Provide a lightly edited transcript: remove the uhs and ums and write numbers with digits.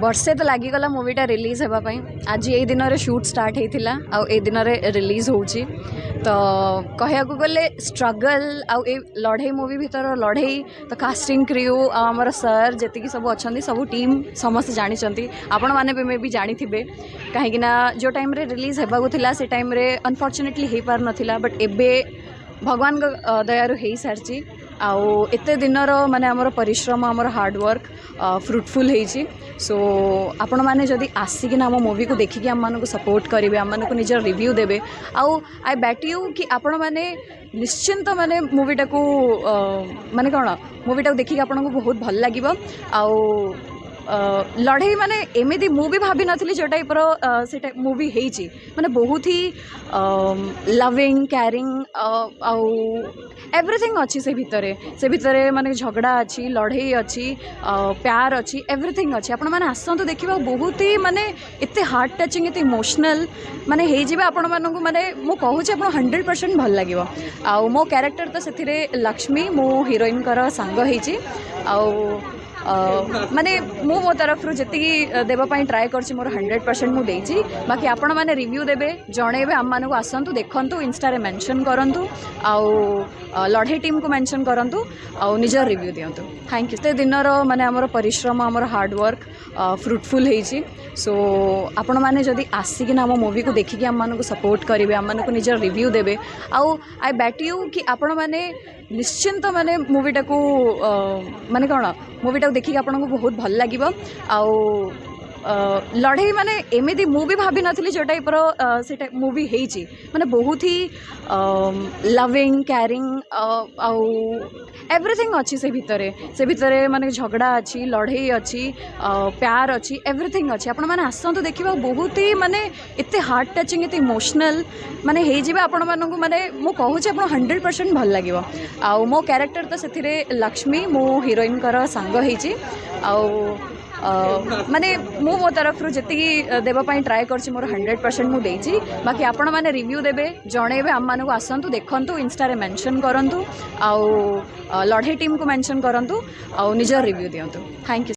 वर्षे तो लगिगला मूवीटा रिलीज होगापाई आज ये दिन में शूट स्टार्ट होता आउ ए दिन में रिलीज हो तो कहया गले स्ट्रगल आउ ए लड़े मूवी भीतर लड़े तो कास्टिंग क्रू आमर सर जी सब अच्छा सब टीम समस्त जानी आपण मैंने भी मे भी जानी थे कहीं जो टाइम रे रिलीज होगा से टाइम रे अनफॉर्चुनेटली हो पार नाला बट एबे भगवान दयारु हो सारी आउ एते दिनर माने आमर परिश्रम आमर हार्डवर्क फ्रुटफुल होइछि सो आपण मैंने जदि आसिकिना आम मूवी को देखिकी आम मानक सपोर्ट करेंगे आम मानक निजर रिव्यू देवे आउ आई बैट यू कि आपण मैंने निश्चिंत माने मूवीटा को माने कौन मूवीटा को देखिकी आपन को बहुत भल लगिबो आउ लड़े माने एमती मु भी भाभी नी जो टाइप से मूवी होती माने बहुत ही लविंग केयरिंग आउ एवरीथिंग अच्छी से भितर माने झगड़ा अच्छी लड़े अच्छी प्यार अच्छी एवरीथिंग अच्छी आपण मैंने आसतु देखा बहुत ही माने एते हार्ट टचिंग एते इमोशनल माने हो आपण मानक माने मु कहूँ आप 100% भल लगे आउ मो कैरेक्टर तो से लक्ष्मी मो हीरोइन कर सांग होइछि आउ माने मु मो तरफ जी देवाई ट्राए कर मोर 100% मुझे बाकी आपण मैंने रिव्यू देवे जनइबे आम मानक आसतु देखु इंस्टा मेंशन करूँ आउ लड़े टीम को मेंशन करूँ आउ निजर रिव्यू दिंतु थैंक यू ते दिनर माने आमर परिश्रम आमर हार्डवर्क फ्रुटफुल होइछि सो आपण मैंने जदि आसिकिना आम मूवी को देखिकी आम मानक सपोर्ट करेंगे आम मानक निजर रिव्यू देवे आउ आई बैट यू कि आपण मैंने निश्चिंत माने मूवीटा को माने कौन मूवीटा को देखिकी आपन को बहुत भल लगिबो आउ लड़े माने एमती मु भी भाभी नी जो टाइप से मूवी होती माने बहुत ही लविंग केयरिंग आउ एवरीथिंग अच्छी से भितर माने झगड़ा अच्छी लड़े अच्छी प्यार अच्छी एवरीथिंग अच्छी आपण मैंने आसतु देखा बहुत ही माने एते हार्ट टचिंग एते इमोशनल माने हो आपण मानक माने मु कहूँ आप 100% भल लगे आउ मो कैरेक्टर तो से लक्ष्मी मो हीरोइन कर सांग होइछि आउ माने मु मो तरफ जी देवाई ट्राए कर मोर 100% मुझे बाकी आपण मैंने रिव्यू देवे जनइबे आम मानक आसतु देखु इंस्टा मेंशन करूँ आउ लड़े टीम को मेंशन करूँ आउ निजर रिव्यू दिंतु थैंक यू।